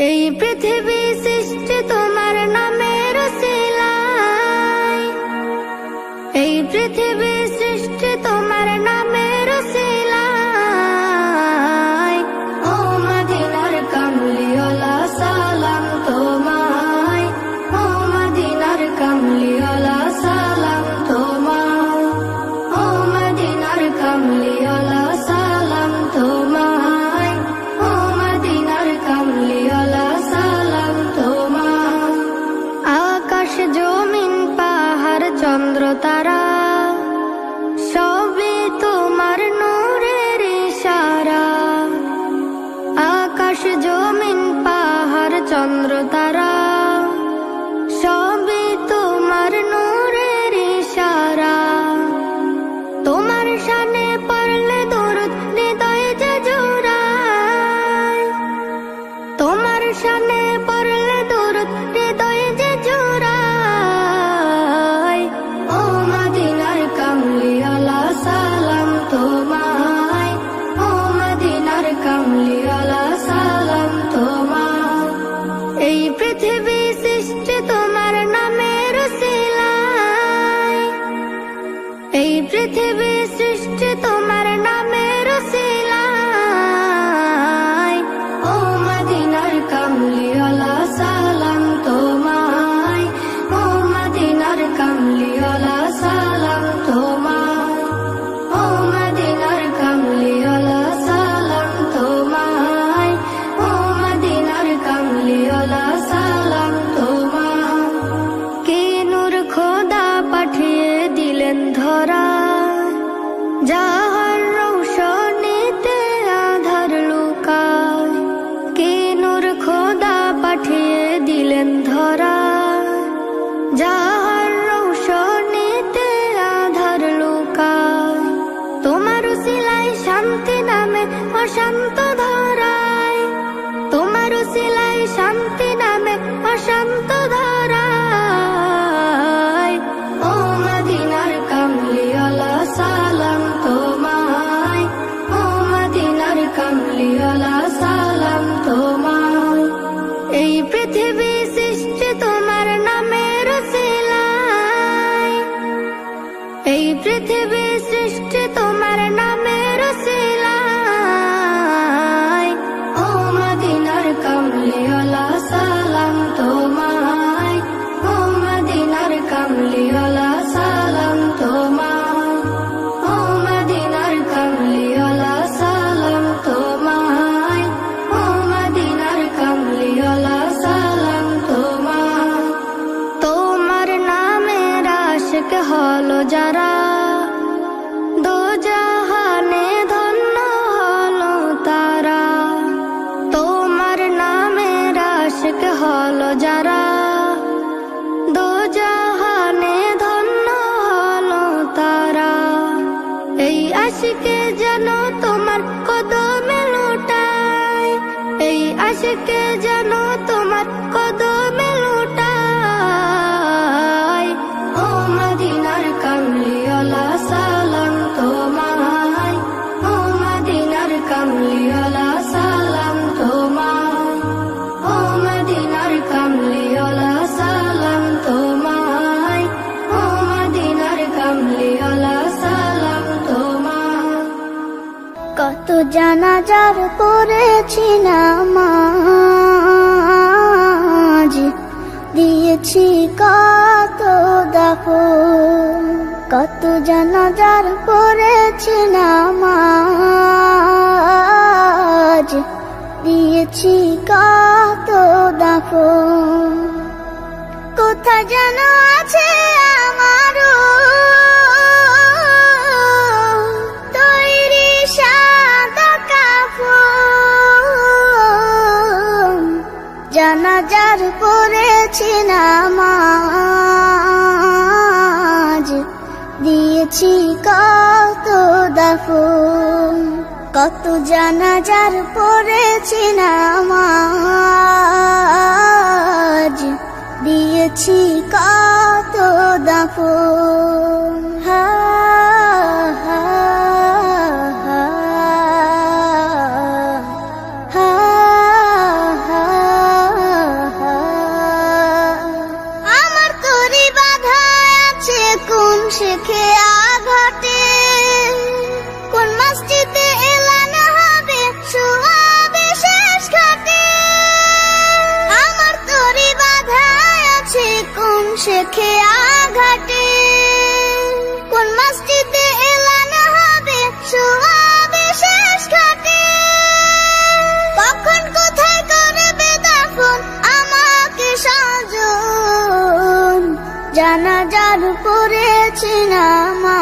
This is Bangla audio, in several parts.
এই পৃথিবী সৃষ্টি তোমার নামের উসিলায়, এই পৃথিবী সৃষ্টি তোমার নামের উসিলায়। ও মদিনার কামলিওয়ালা সালাম তোমায়, ও মদিনার কামলিওয়ালা সালাম তোমায়, ও মদিনার কামলিওয়ালা সালাম তোমায়, ও মদিনার কামলিওয়ালা সালাম তোমায়। আকাশ জমিন পাহাড় চন্দ্র তারা সবই তোমার নূরের ইশারা। আকাশ জমিন পাহাড় চন্দ্র তারা সবই তোমার নূরের ইশারা। তোমার শানে পড়লে দরুদ হৃদয় যে জোড়ায়, তোমার শানে পড়লে দরুদ হৃদয় যে জোড়ায়। ও মদিনার কামলিওয়ালা সালাম তোমায়, ও মদিনার কামলিওয়ালা সালাম তোমায়। এই পৃথিবী সৃষ্টি তোমার নামের উসিলায়, এই পৃথিবী সৃষ্টি তোমার নামের উসিলায়। ও মদিনার কামলিওয়ালা সালাম তোমায়, ও মদিনার কামলিওয়ালা সালাম তোমায়, ও মদিনার কামলিওয়ালা সালাম তোমায়, ও মদিনার কামলিওয়ালা সালাম তোমায়। কি নূর খোদা পাঠিয়ে দিলেন ধরা, যাহার রৌশনীতে আধার লুকায়। কি নূর খোদা পাঠিয়ে দিলেন ধরা, যাহার রৌশনীতে আধার লুকায়। তোমার উসিলায় শান্তি নামে অশান্ত ধরায়, তোমার উসিলায় শান্তি নামে অশান্ত ধরায়। ও মদিনার কামলিওয়ালা সালাম তোমায়, ও মদিনার কামলিওয়ালা সালাম তোমায়। এই পৃথিবী সৃষ্টি তোমার নামের উসিলায়, এই পৃথিবী সৃষ্টি তোমার নামের উসিলায়। ও মদিনার কামলিওয়ালা সালাম তোমায়, ও মদিনার কামলিওয়ালা সালাম তোমায়, ও মদিনার কামলিওয়ালা সালাম তোমায়, ও মদিনার কামলিওয়ালা সালাম তোমায়। তোমার নামের আশিক হলো যারা, দোজাহানে ধন্য হলো তারা। তোমার নামের আশিক হলো যারা, দোজাহানে ধন্য হলো তারা। এই আশিকে যেন তোমার কদমে লুটায়, এই আশিকে যেন তোমার কদমে লুটায়। ও মদিনার কামলিওয়ালা সালাম তোমায়, ও মদিনার কামলিওয়ালা সালাম তোমায়, ও মদিনার কামলিওয়ালা সালাম তোমায়, ও মদিনার কামলিওয়ালা সালাম তোমায়। কত জানাজার পড়েছি নামাজ, দিয়েছি কত দাফন। কত জানাজার পড়েছি নামাজ, দিয়েছি কত দাফন। কোথায় যেন আছে আমারও তৈরি সাদা কাফন। জানাজার পড়েছি নামাজ, দিয়েছি কত দাফন। কত জানাজার পড়েছি নামাজ, দিয়েছি কত দাফন। হা হা হা হা হা শেখে আঘাটে, কোন মসজিদে এলান হবে শোয়াবে শেষ ঘাটে, কখন কোথায় করবে দাফন আমাকে সাজন, জানাজার পড়েছি নামাজ,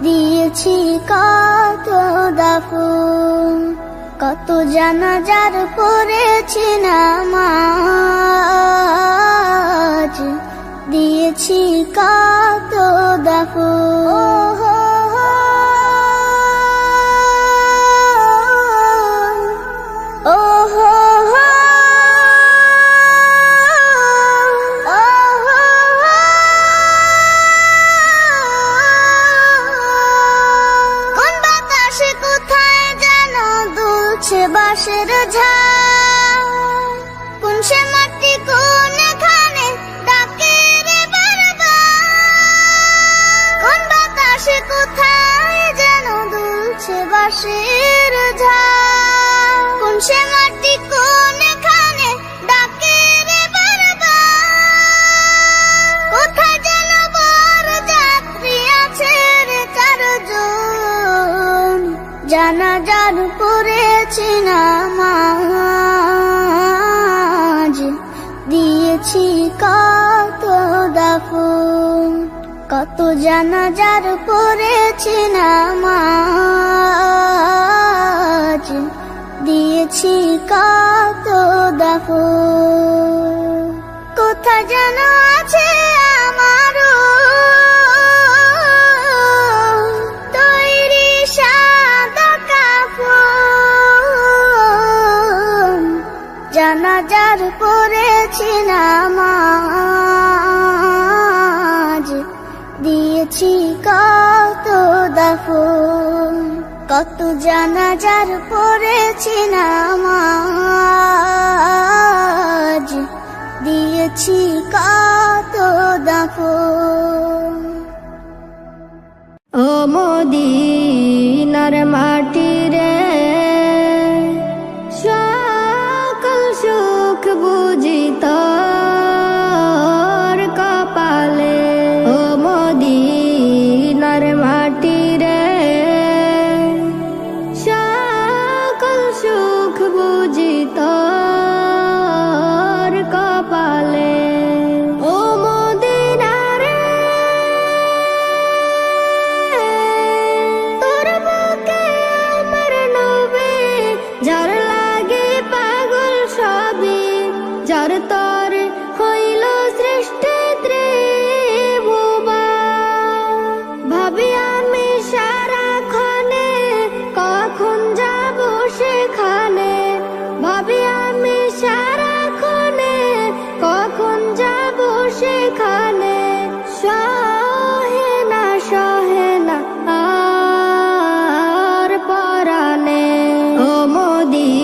দিয়েছি কত দাফন, কত জানাজার পড়েছি নামাজ, দিয়েছি কত দাফন। বাঁশের ঝাড়, কোন সে মাটি কোনখানে ডাকে রে বারবার, কোন বাতাসে কোথায় যেন দুলছে বাঁশের ঝাড়, কোন সে মাটি কোনখানে ডাকে রে বারবার, কোথায় যেন বর যাত্রী আছে রে চারজন, জানাজার পড়েছি নামাজ, দিয়েছি কত দাফন, কত জানাজার পড়েছি নামাজ, দিয়েছি কত দাফন। কোথায় যেন আছে আমারও তৈরি সাদা কাফন, জানাজার পড়েছি নামাজ, দিয়েছি কত দাফন, কত জানাজার পড়েছি নামাজ, দিয়েছি কত দাফন। ও মদিনার মাটি রে, সকল সুখ বুঝি তোর কপালে, ও মদিনার মাটি রে, সকল সুখ বুঝি তোর কপালে, ও মদিনা রে, তোর বুকে আমার নবী, যার লাগে পাগল সবই, যার তর হইল সৃষ্টি ত্রিভুবন, ভাবি আমি সারাক্ষণে কখন যাব সেখানে, ভাবি আমি সারাক্ষণে কখন যাব সেখানে, সহে না আর পরাণে, ও Medina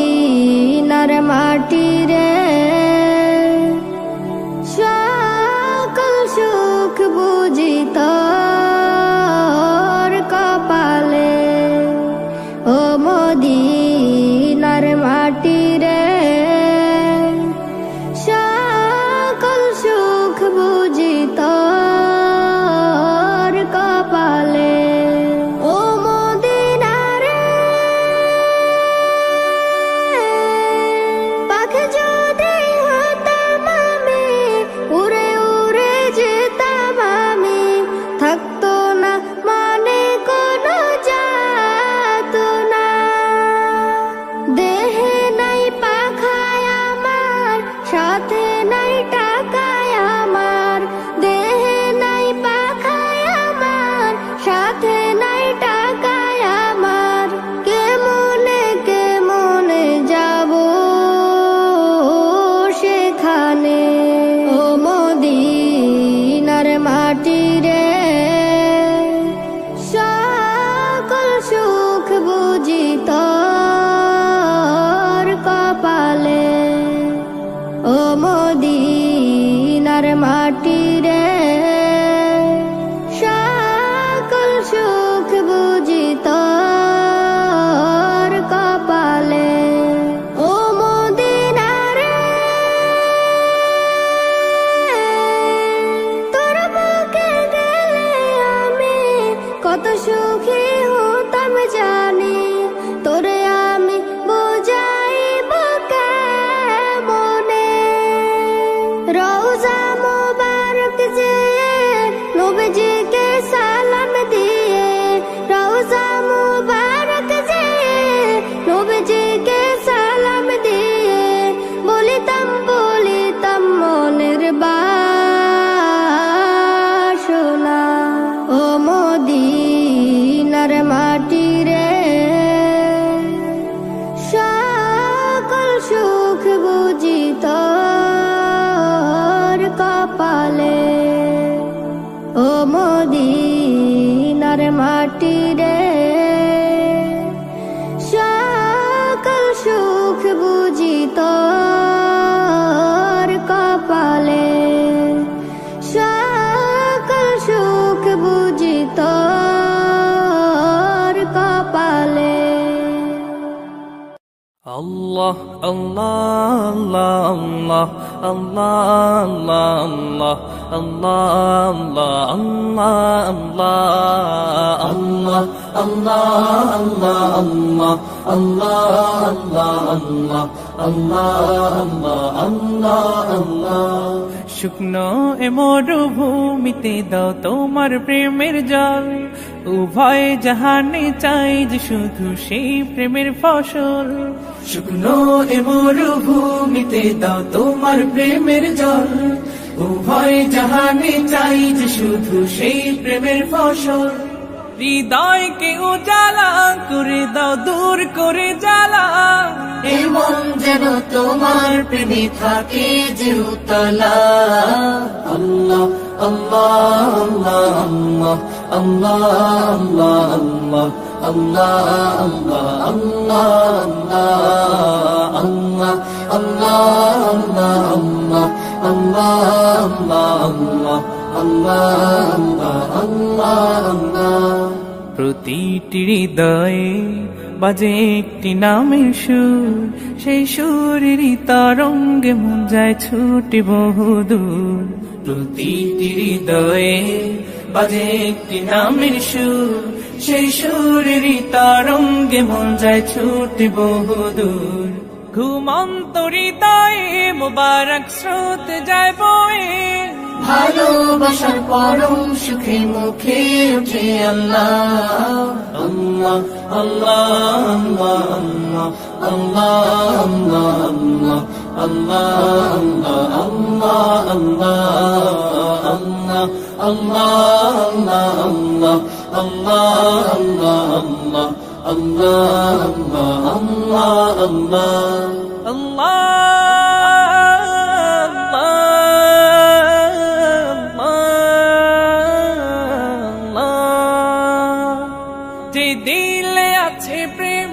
Allah, Allah, Allah, Allah, Allah, Allah, Allah, Allah, Allah, Allah, Allah, Allah. শুকনো এ মরুভূমিতে দাও তোমার প্রেমের জল, উভয় জাহানে চাই যে শুধু সেই প্রেমের ফসল। শুকনো এ মরুভূমিতে দাও তোমার প্রেমের জল, উভয় জাহানে চাই যে শুধু সেই প্রেমের ফসল। হৃদয়কে উজালা করে দাও, দূর করে জ্বালা, এমন যেন তোমার প্রেমে থাকে যে উতলা। আল্লাহ, আল্লাহ, আল্লাহ, আল্লাহ, আল্লাহ, আল্লাহ, আল্লাহ, আল্লাহ, আল্লাহ, আল্লাহ, আল্লাহ। প্রতিটি হৃদয়ে বাজে একটি নামের সুর, সেই সুরেরই তরঙ্গে মন যায় ছুটে বহুদূর। প্রতিটি হৃদয়ে বাজে একটি নামের সুর, সেই সুরেরই তরঙ্গে মন যায় ছুটে বহুদূর। ঘুমন্ত হৃদয়ে মোবারক স্রোত যায় বয়ে, ভালোবাসার পরম সুখে মুখে উঠে আল্লাহ। আল্লাহ, আল্লাহ, আল্লাহ, আল্লাহ, আল্লাহ, আল্লাহ, আল্লাহ, যে দিলে আছে প্রেম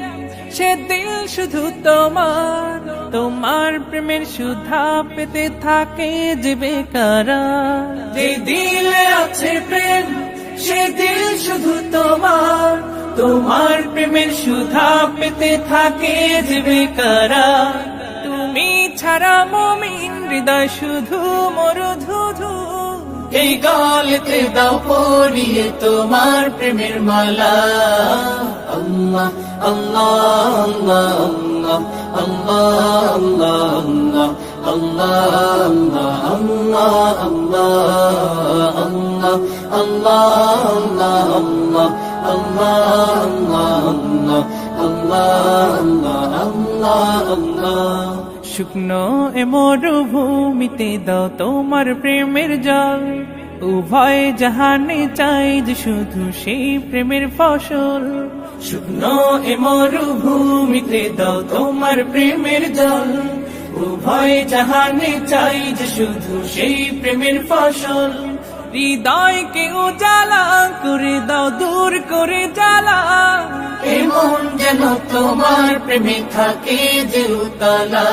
সে দিল শুধু তোমার, তোমার প্রেমের সুধা পেতে থাকে যে বেকারার। যে দিলে আছে প্রেম সে দিল শুধু তোমার, তোমার প্রেমের সুধা পেতে থাকে যে বেকারার। তুমি ছাড়া মুমিন হৃদয় শুধু মরুধুধু, এই গলেতে দাও পরিয়ে তোমার প্রেমের মালা। আল্লাহ, আল্লাহ, আল্লাহ, আল্লাহ, আল্লাহ। শুকনো এ মরুভূমিতে দাও তোমার প্রেমের জল, উভয় জাহানে চাই যে শুধু সেই প্রেমের ফসল। শুকনো এ মরুভূমিতে দাও তোমার প্রেমের জল, উভয় জাহানে চাই যে শুধু সেই প্রেমের ফসল। হৃদয়কে উজালা করে দাও, দূর করে জ্বালা, এমন যেন তোমার প্রেমে থাকে যে উতলা।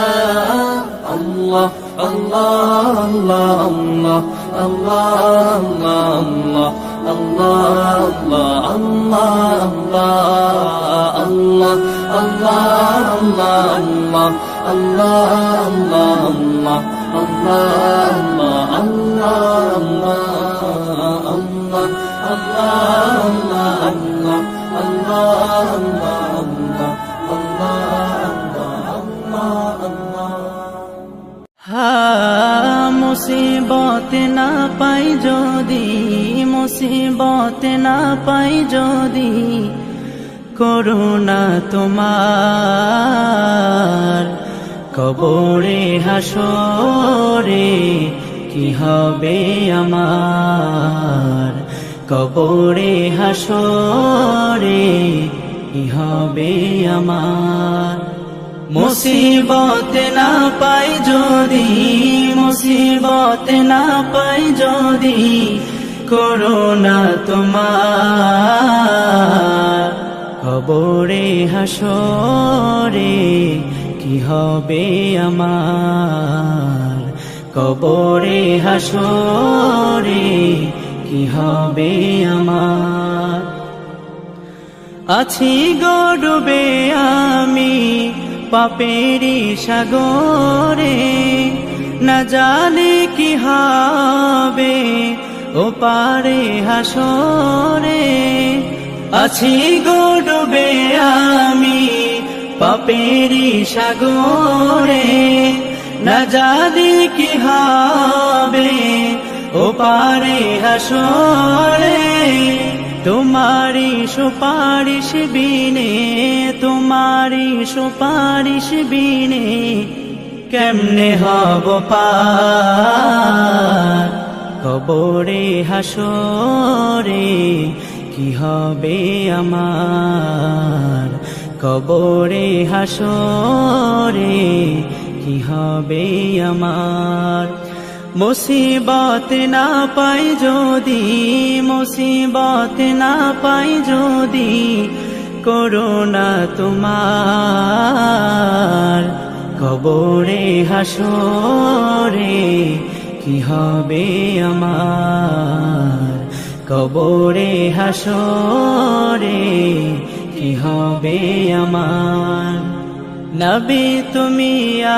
আল্লাহ, আল্লাহ, আল্লাহ, আল্লাহ, আল্লাহ, মুসিবত না পাই যদি, মুসিবত না পাই যদি, করুণা তোমার কবরে হাসরে কি হবে আমার, কবরে হাসরে কি হবে আমার। মুসিবত না পাই যদি, মুসিবত না পাই যদি, করুণা তোমার কবরে হাসরে কি হবে আমার, কবরে হাসরে কি হবে আমার। আছি গো ডুবে আমি পাপেরি সাগরে, না জানি কি হবে ও পারে হাসরে। আছি গো ডুবে আমি পাপেরি সাগরে, না জানি কি হবে ও পারে হাসরে। তোমারি সুপারিশ বিনে, তোমারি সুপারিশ বিনে কেমনে হব পার। কবরে হাসরে কি হবে আমার, কবরে হাসরে কি হবে আমার। মুসিবত না পাই যদি, মুসিবত না পাই যদি করোনা তোমার। কবরে হাসরে কি হবে আমার, কবরে হাসরে কি হবে আমার। নবী তুমি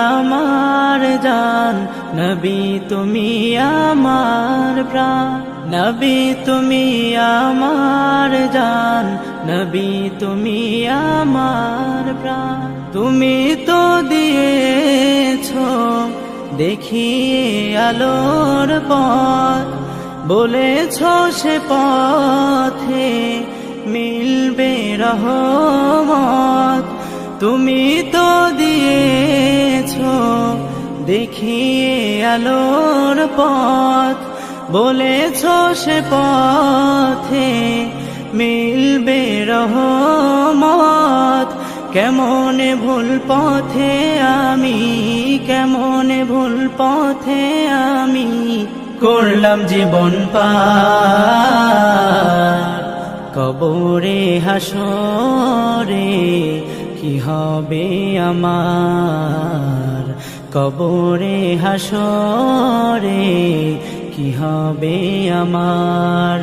আমার জান, নবী তুমি আমার প্রাণ, নবী তুমি আমার জান, নবী তুমি আমার প্রাণ। তুমি তো দিয়েছো দেখিয়ে আলোর পথ, বলেছো সে পথে মিলবে রহমত। তুমি তো দিয়েছো দেখিয়ে আলোর পথ, বলেছো সে পথে মিলবে রহমত। কেমন ভুল পথে আমি, কেমন ভুল পথে আমি করলাম জীবন পার। কবরে হাসরে কি হবে আমার, কবরে হাসরে কি হবে আমার।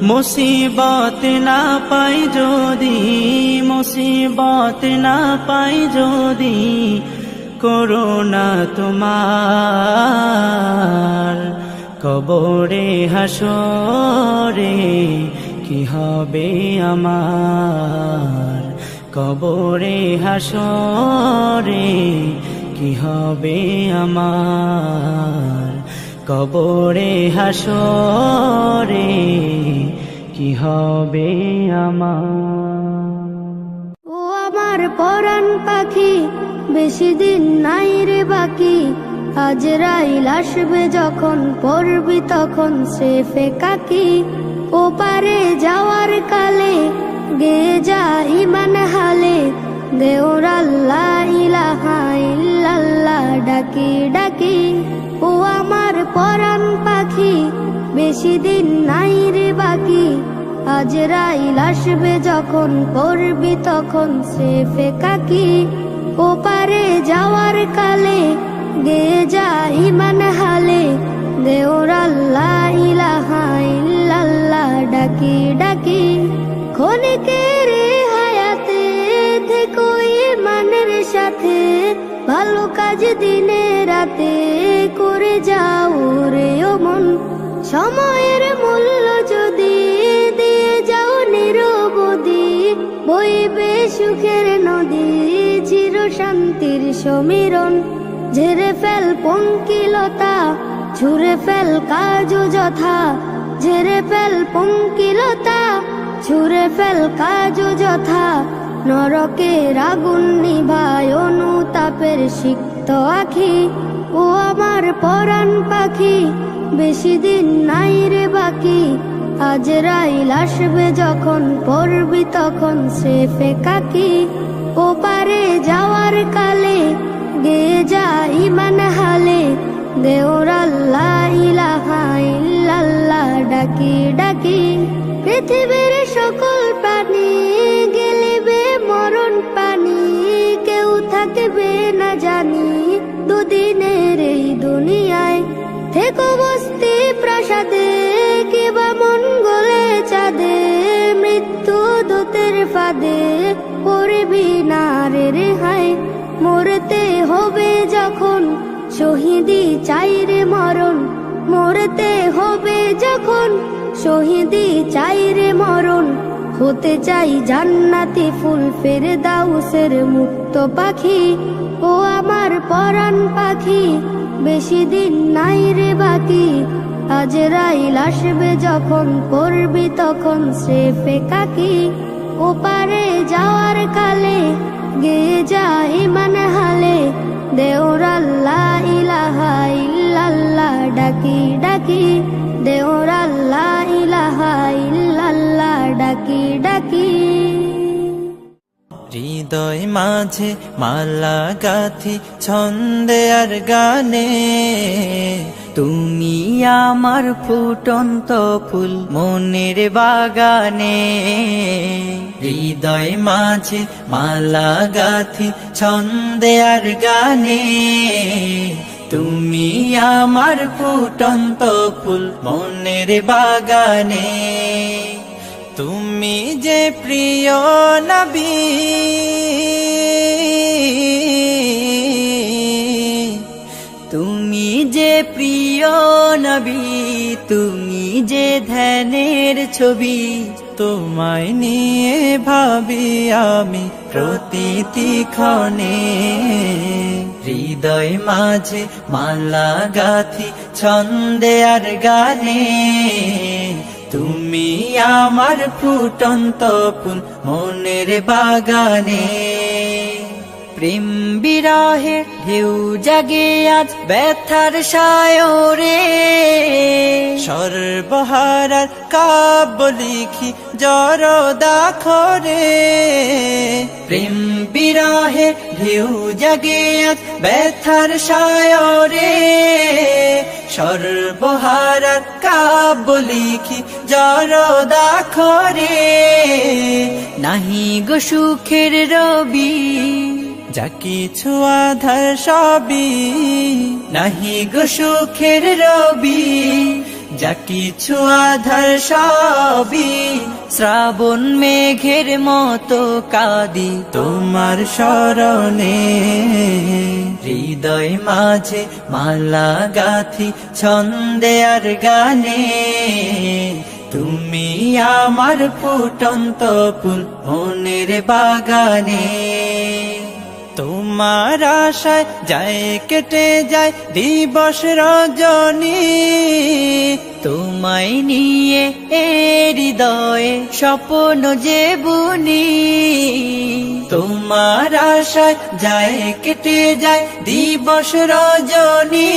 মুসিবত না পাই যদি, মুসিবত না পাই যদি করোনা তোমার। কবরে হাসরে কি হবে আমার, কবরে হাসরে কি হবে আমার, কবরে হাসরে কি হবে আমার। ও আমার পরাণ পাখি বেশি দিন নাই রে বাকি, আজরাইল আসবে যখন পড়বি তখন স্রেফে কাকি। ও পারে যাওয়ার কালে গে যা ইমান হালে, দেওর আল্লাহ ইলাহা ইল্লাল্লাহ ডাকি ডাকি। ও আমার পরাণ পাখি বেশি দিন নাই রে বাকি, আজরাইল আসবে যখন পড়বি তখন স্রেফে কাকি। ও পারে যাওয়ার কালে গে যা ইমান হালে, দেওর আল্লাহ ইলাহা ইল্লাল্লাহ ডাকি ডাকি। ক্ষণিকের হায়াতে থেকো ইমানের সাথে, ভালো কাজ দিনে রাতে করে যাও রে ও মন। সময়ের মূল্য যদি দিয়ে যাও নিরবধি, বইবে সুখের নদী চির শান্তির সমীরণ। ঝেড়ে ফেল পঙ্কিলতা, ছুঁড়ে ফেল কাজ যথা, ঝেড়ে ফেল পঙ্কিলতা, ছুঁড়ে ফেল কাজ যথা। নরকের আগুন নিভায় অনুতাপের সিক্ত আখি। ও আমার পরাণ পাখি বেশি দিন নাই রে বাকি, আজরাইল আসবে যখন পড়বি তখন স্রেফে কাকি। ও পারে যাওয়ার কালে গে যা ইমান হালে, দেওর আল্লাহ ইলাহা ইল্লাল্লাহ ডাকি ডাকি। পৃথিবীর সকল প্রাণী গেলিবে মরণ পানি, কেউ থাকবে না জানি দুদিনের এই দুনিয়ায়। থেকো বস্তি প্রাসাদে কিবা মঙ্গলে চাঁদে, মৃত্যু দূতের ফাঁদে পড়বি না রে রেহাই। মরতে হবে যখন শহীদি চাই রে মরণ, মরতে হবে যখন শহীদি চাই রে মরণ। হতে চাই জান্নাতি ফুল ফেরদাউসের মুক্ত পাখি, ও আমার পরাণ পাখি বেশি দিন নাই রে বাকি। আজরাইল আসবে যখন করবি তখন স্রেফে কাকি, ওপারে যাওয়ার কালে গেয়ে যা ইমান হালে, দেওর আল্লাহ ইলাহা ইল্লাল্লাহ ডাকি ডাকি, দেওর আল্লাহ ইলাহা ইল্লাল্লাহ ডাকি ডাকি। হৃদয় মাঝে মালা গাথি ছন্দে আর গানে, তুমি আমার ফুটন্ত ফুল মনের বাগানে। হৃদয় মাঝে মালা গাথি ছন্দে আর গানে, তুমি আমার ফুটন্ত ফুল মনের বাগানে। তুমি যে প্রিয় নবী, তুমি যে প্রিয় নবী, তুমি যে ধ্যানের ছবি, তোমায় নিয়ে ভাবি আমি প্রতিটি ক্ষণে। হৃদয় মাঝে মালা গাথি ছন্দে আর গানে, তুমি আমার ফুটন্ত ফুল মনের বাগানে। প্রেম বিরহে ঢেউ জাগে আজ ব্যথার সায়রে, সর্বহারার কাব্য লিখি জরদাখরে। প্রেম বিরহে ঢেউ জাগে আজ ব্যথার সায়রে, সর্বহারার কাব্য লিখি জরদাখরে। নাহি গো সুখের রবি, যা কিছু আধার সবই, নাহি গো সুখের রবি, যা কিছু আধার সবই। শ্রাবণ মেঘের মতো কাঁদি তোমার শরণে। হৃদয় মাঝে মালা গাথি ছন্দে আর গানে, তুমি আমার ফুটন্ত ফুল মনের বাগানে। তোমার আশায় যায় কেটে যায় দিবস রজনী, তোমায় নিয়ে এ হৃদয়ে স্বপ্ন যে বুনি। তোমার আশায় যায় কেটে যায় দিবস রজনী,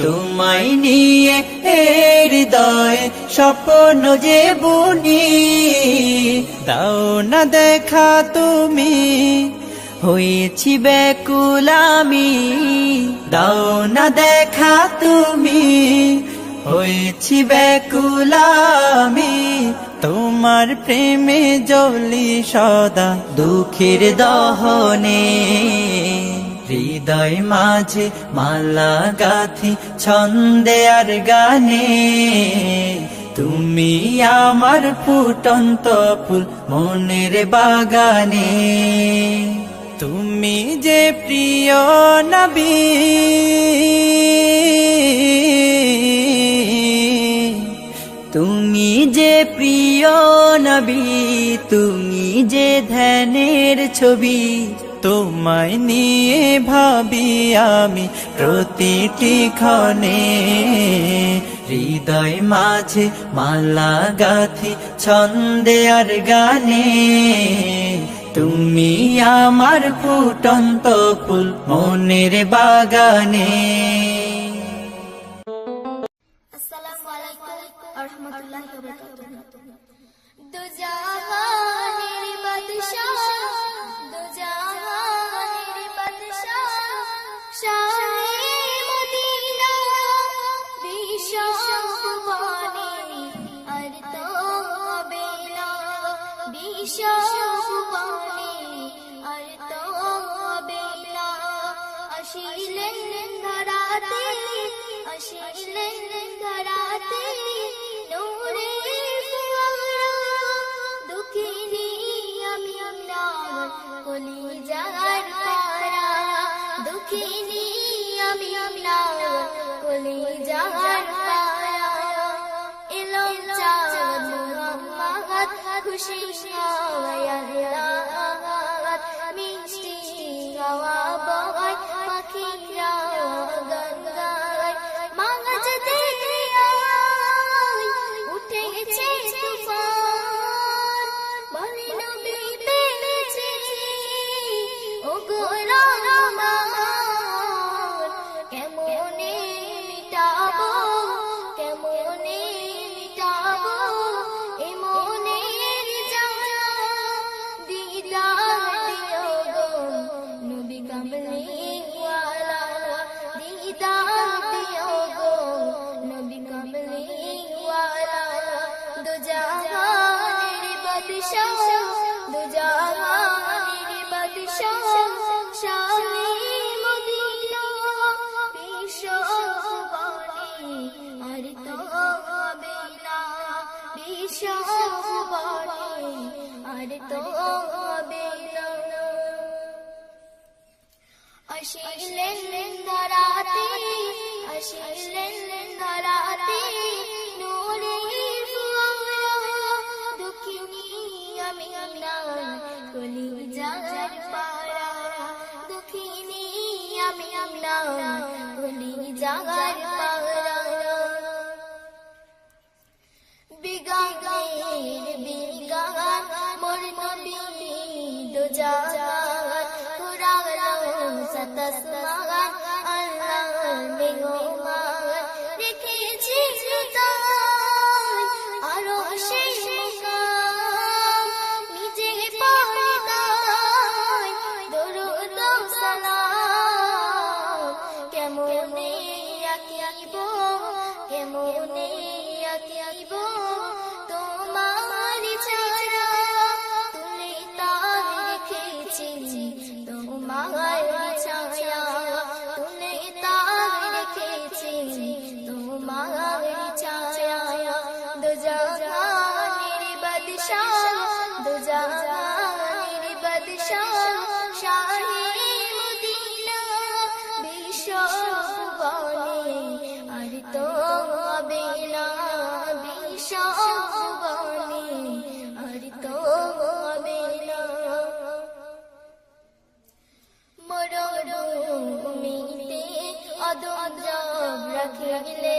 তোমায় নিয়ে এ হৃদয়ে স্বপ্ন যে বুনি। দাও না দেখা তুমি, হয়েছি ব্যাকুল আমি, দাও না দেখা তুমি, হয়েছি ব্যাকুল আমি। তোমার প্রেমে জ্বলি সদা দুঃখের দহনে। হৃদয় মাঝে মালা গাথি ছন্দে আর গানে, তুমি আমার ফুটন্ত ফুল মনের বাগানে। তুমি যে প্রিয় নবী, তুমি যে প্রিয় নবী, তুমি যে ধ্যানের ছবি, তোমায় নিয়ে ভাবি আমি প্রতিটি ক্ষণে। হৃদয় মাঝে মালা গাথি ছন্দে আর গানে, তুমি আমার ফুটন্ত ফুল মনের বাগানে। আসসালামু আলাইকুম ওয়া রাহমাতুল্লাহি ওয়া বারাকাতুহু। দু জাহানের বাদশাহ, দু জাহানের বাদশাহ, শাহে মদিনা বিশ্ব সুবহানে, আর তো হবে না বিশ্ব সুবহানে, আর তো হবে না। আসিলেন ধরাতে, আসিলেন ধরাতে নূরের ফোয়ারা, দুঃখিনী আমি আপনার কলিজার কলিজার পায়া এলো চাঁদ মুহাম্মদ খুশি হয় আল্লাহ মিষ্টি হাওয়া বয় পাখিরা গান গায় মাগজ দেখিয়া উঠেছে তুফান বলে নবী পেয়েছি ও গো রহমান কেমনে মিটাবো কেমনে মিটাবো এ মনের জ্বালা দিদার দিও গো নবী কামলিওয়ালা দিদার দিও গো নবী কামলিওয়ালা দু জাহানের বাদশাহ দু জাহানের বাদশাহ শাহে মদিনা বিশ্ববাণী আর তো হবে না বিশ্ববাণী আর তো হবে না আসিলেন ধরাতে নূরের ফুয়ারা দক্ষিণী আমিনা কলিজার পাড়া দক্ষিণী আমিনা কলিজার পাড়া বিগানের বিগান মোর নবী দু জাহান কুরান সাতাসমান আল্লাহ মেহমান রেখেছি তাই আরো সেই মুকাম নিজে পারে তাই দরুদ সালাম কেমনে আকিব কেমনে আকিব তোমার ছাড়া তুলে তার রেখেছি তোমার ছায়া তুলে তার রেখেছি তোমার ছায়া দু জাহানের বাদশাহ দু জাহানের বাদশাহ শাহে মদিনা বিশ্ববাণী আর তো হবে না বিশ্ববাণী আর তো হবে না মরুভূমিতে অদম জব রাখিলে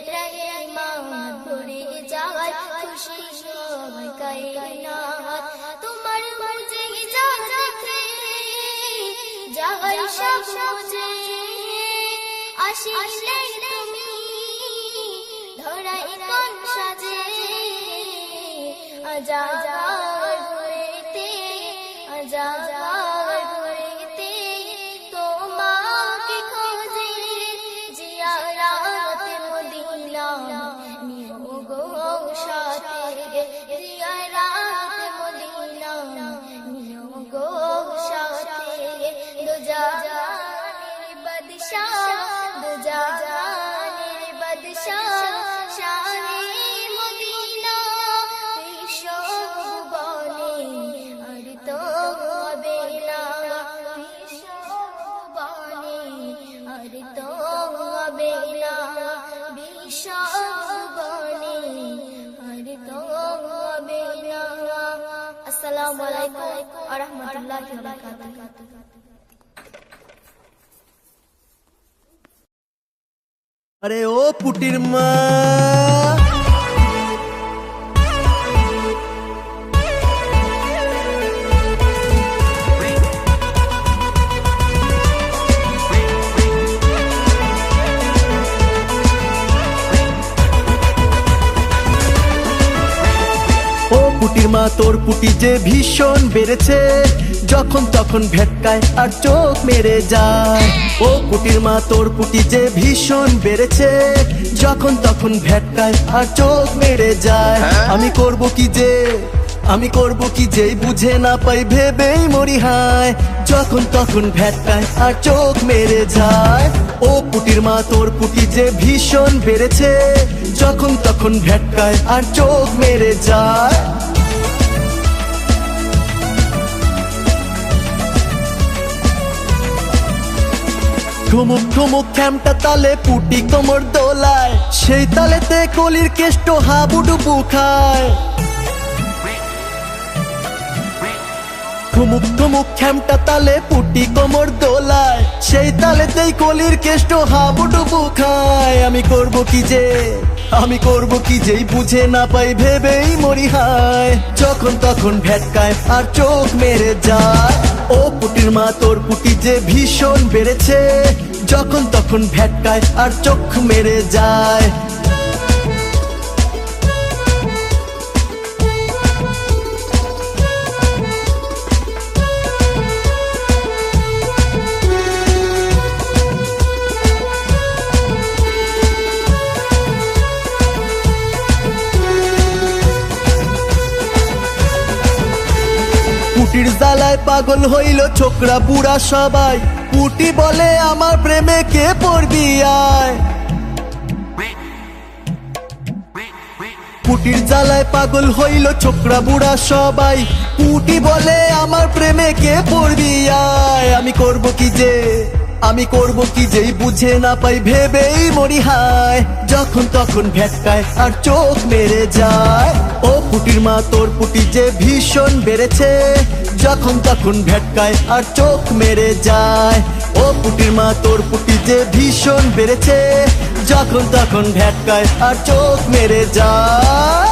রহমান ভরে যায় খুশি সবাই কায়নাত তোমার মুজে যা দেখে যাই সব মুজে আসিলে তুমি ধরাই কোন সাজে আজাদ ঘুরেতে আজাদ ঘুরেতে তোমাকে খোঁজে জিয়ারাত মদিনা নিও গো সাথে জিয়ারাত মদিনা নিও গো সাথে দু জাহানের বাদশাহ দু জাহানের বাদশাহ শাহে মদিনা বিশ্ববাণী আর তো হবে না বিশ্ববাণী আর তো হবে না বিশ্ববাণী আর তো হবে না আসসালামু আলাইকুম ওয়া রাহমাতুল্লাহি ওয়া বারাকাতুহু আরে ও পুটির মা পুটির মা তোর পুটি যে ভীষণ বেড়েছে যখন তখন ভেটকায় আর চোখ মেরে যায় ও পুটির মা তোর পুটি যে ভীষণ বেড়েছে যখন তখন ভেটকায় আর চোখ মেরে যায় আমি করব কি যে বুঝে না পাই ভেবেই মরি হায় যখন তখন ভেটকায় আর চোখ মেরে যায় ও পুটির মা তোর পুটি যে ভীষণ বেড়েছে যখন তখন ভেটকায় আর চোখ মেরে যায় ঠুমুক ঠুমুক খ্যামটা তালে পুটি কোমর দোলায়, সেই তালেতে কলির কেষ্ট হাবুডুবু খায়। ঠুমুক ঠুমুক খ্যামটা তালে পুটি কোমর দোলায়, সেই তালেতেই কলির কেষ্ট হাবুডুবু খায়। আমি করব কি যেই বুঝে না পাই ভেবেই মরি হায়। যখন তখন ভেটকায় আর চোখ মেরে যায়। ও পুটির মা তোর পুটি যে ভীষণ বেড়েছে, যখন তখন ভেটকায় আর চোখ মেরে যায়। পুটির জ্বালায় পাগল হইল ছোকরা বুড়া সবাই, পুটি বলে আমার প্রেমে কে পড়বি আয়। পুটির জ্বালায় পাগল হইল ছোকরা বুড়া সবাই, পুটি বলে আমার প্রেমে কে পড়বি আয়। আমি করব কি যেই বুঝে না পাই ভেবেই মরি হায়। যখন তখন ভেটকায় আর চোখ মেরে যায়। ও পুটির মা তোর পুটি যে ভীষণ বেড়েছে, যখন তখন ভেটকায় আর চোখ মেরে যায়। ও পুটির মা তোর পুটি যে ভীষণ বেড়েছে, যখন তখন ভেটকায় আর চোখ মেরে যায়।